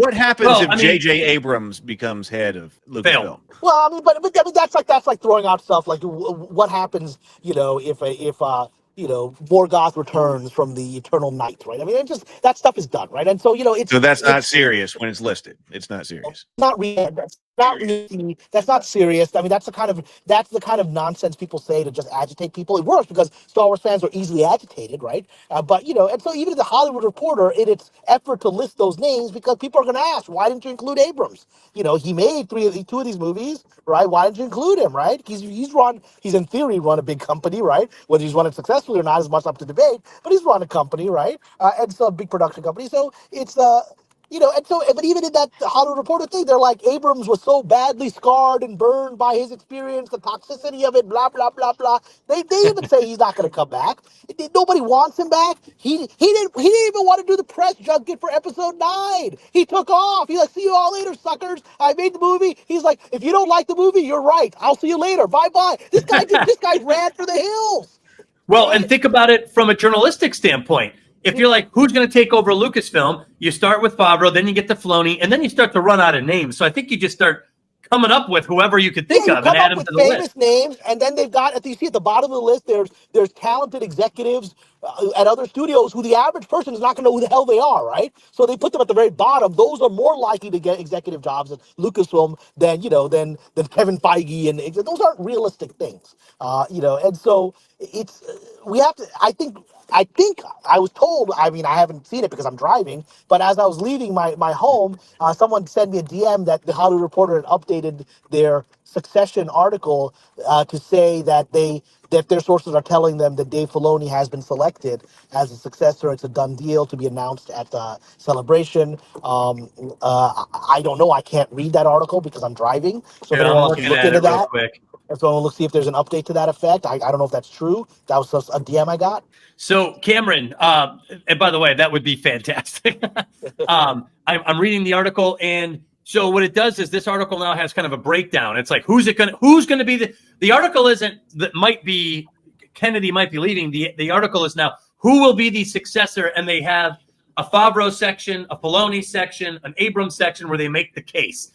What happens if J.J. Abrams becomes head of Lucasfilm? Well, I mean, but that's like throwing out stuff like what happens, if Morgoth returns from the Eternal Night, right? I mean, that stuff is done, right? And so so that's not serious when it's listed. It's not serious. That's not serious. I mean, that's the kind of nonsense people say to just agitate people. It works because Star Wars fans are easily agitated, right? But and so even the Hollywood Reporter, in its effort to list those names, because people are going to ask, why didn't you include Abrams? He made two of these movies, right? Why didn't you include him, right? He's in theory run a big company, right? Whether he's run it successfully or not is much up to debate, but he's run a company, right? And so a big production company. So it's but even in that Hollywood Reporter thing, they're like, Abrams was so badly scarred and burned by his experience, the toxicity of it, blah, blah, blah, blah. They even say he's not going to come back. Nobody wants him back. He didn't even want to do the press junket for episode 9. He took off. He's like, see you all later, suckers. I made the movie. He's like, if you don't like the movie, you're right. I'll see you later. Bye-bye. This guy ran for the hills. Well, and think about it from a journalistic standpoint. If you're like, who's going to take over Lucasfilm? You start with Favreau, then you get to Filoni, and then you start to run out of names. So I think you just start coming up with whoever you could think of and add them to the list. Famous names, and then they've got, as you see at the bottom of the list, there's talented executives at other studios who the average person is not going to know who the hell they are, right? So they put them at the very bottom. Those are more likely to get executive jobs at Lucasfilm than Kevin Feige, and those aren't realistic things, And so we have to. I think I was told, I mean, I haven't seen it because I'm driving, but as I was leaving my home, someone sent me a DM that the Hollywood Reporter had updated their Succession article to say that their sources are telling them that Dave Filoni has been selected as a successor. It's a done deal to be announced at the celebration. I don't know. I can't read that article because I'm driving. So if anyone wants to look into that, so we'll see if there's an update to that effect. I don't know if that's true. That was just a DM I got. So Kamran, and by the way, that would be fantastic. I'm reading the article, and so what it does is this article now has kind of a breakdown. It's like who's going to be the article isn't that might be Kennedy might be leaving. The article is now who will be the successor, and they have a Favreau section, a Filoni section, an Abrams section where they make the case,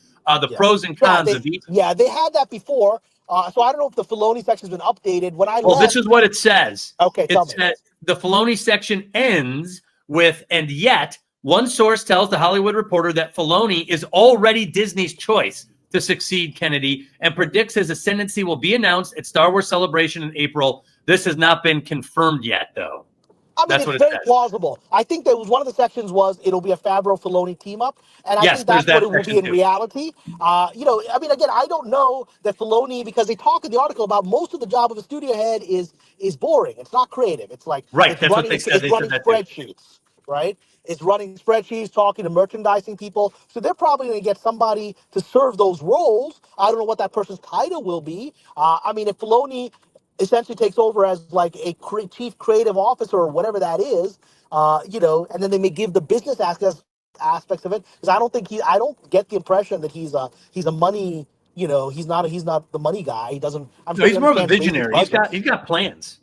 pros and cons of each. Yeah, they had that before. So I don't know if the Filoni section has been updated. When I left, this is what it says. Okay, it says the Filoni section ends with, and yet one source tells the Hollywood Reporter that Filoni is already Disney's choice to succeed Kennedy and predicts his ascendancy will be announced at Star Wars Celebration in April. This has not been confirmed yet, though. I mean, it's very plausible. I think that was one of the sections was it'll be a Favreau-Filoni team-up, and I think that's what it will be in reality. I mean, again, I don't know that Filoni, because they talk in the article about most of the job of a studio head is boring. It's not creative. It's like that's what they said. It's running spreadsheets, right? It's running spreadsheets, talking to merchandising people. So they're probably going to get somebody to serve those roles. I don't know what that person's title will be. I mean, if Filoni essentially takes over as like a chief creative officer or whatever that is, and then they may give the business aspects of it, because I don't get the impression that he's a money, he's not the money guy. He doesn't. He's more of a visionary. He's got plans.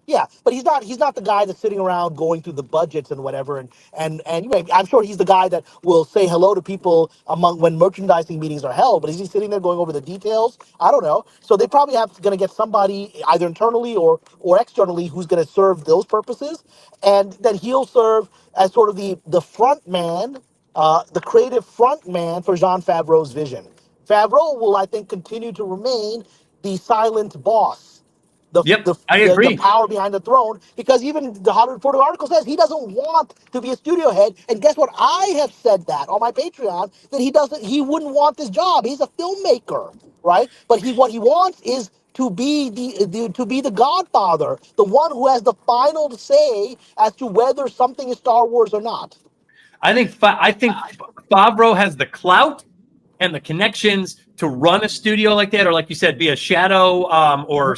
Yeah, but he's not the guy that's sitting around going through the budgets and whatever, and I'm sure he's the guy that will say hello to people when merchandising meetings are held. But is he sitting there going over the details? I don't know. So they probably going to get somebody either internally or externally who's going to serve those purposes, and then he'll serve as sort of the front man, the creative front man for Jon Favreau's vision. Favreau will, I think, continue to remain the silent boss. I agree. The power behind the throne, because even the Hollywood Reporter article says he doesn't want to be a studio head. And guess what? I have said that on my Patreon, that he wouldn't want this job. He's a filmmaker, right? But what he wants is to be the godfather, the one who has the final say as to whether something is Star Wars or not. I think Favreau has the clout and the connections to run a studio like that, or like you said, be a shadow or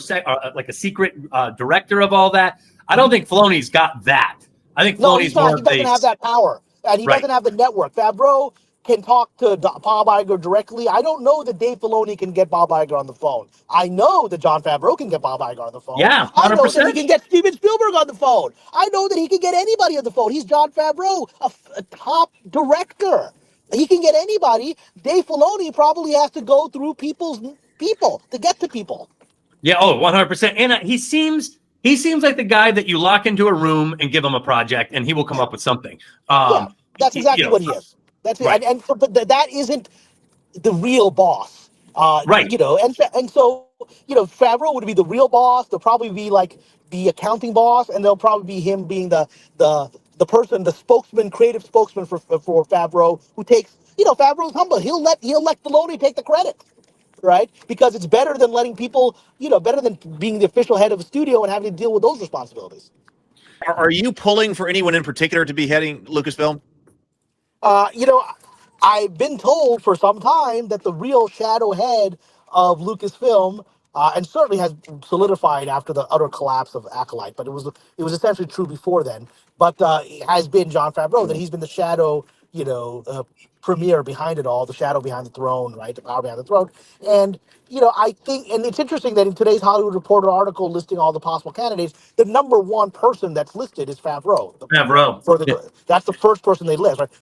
like a secret director of all that. I don't think Filoni's got that. I think Filoni's more. He doesn't have that power, and he doesn't have the network. Favreau can talk to Bob Iger directly. I don't know that Dave Filoni can get Bob Iger on the phone. I know that Jon Favreau can get Bob Iger on the phone. Yeah, 100%. I know that he can get Steven Spielberg on the phone. I know that he can get anybody on the phone. He's Jon Favreau, a top director. he can get anybody. Dave Filoni probably has to go through people to get to people. Yeah. Oh, 100%. And he seems like the guy that you lock into a room and give him a project, and he will come up with something. Yeah, that's exactly what he is. That's right. And but that isn't the real boss. Right. And so Favreau would be the real boss. There'll probably be like the accounting boss, and there'll probably be him being the person, the spokesman, creative spokesman for Favreau, who takes. Favreau's humble. He'll let Filoni take the credit, right? Because it's better than letting people, better than being the official head of a studio and having to deal with those responsibilities. Are you pulling for anyone in particular to be heading Lucasfilm? I've been told for some time that the real shadow head of Lucasfilm, and certainly has solidified after the utter collapse of Acolyte, but it was essentially true before then. But it has been Jon Favreau, that he's been the shadow, premier behind it all, the shadow behind the throne, right? The power behind the throne. And I think, and it's interesting that in today's Hollywood Reporter article listing all the possible candidates, the number one person that's listed is Favreau. Favreau. That's the first person they list, right?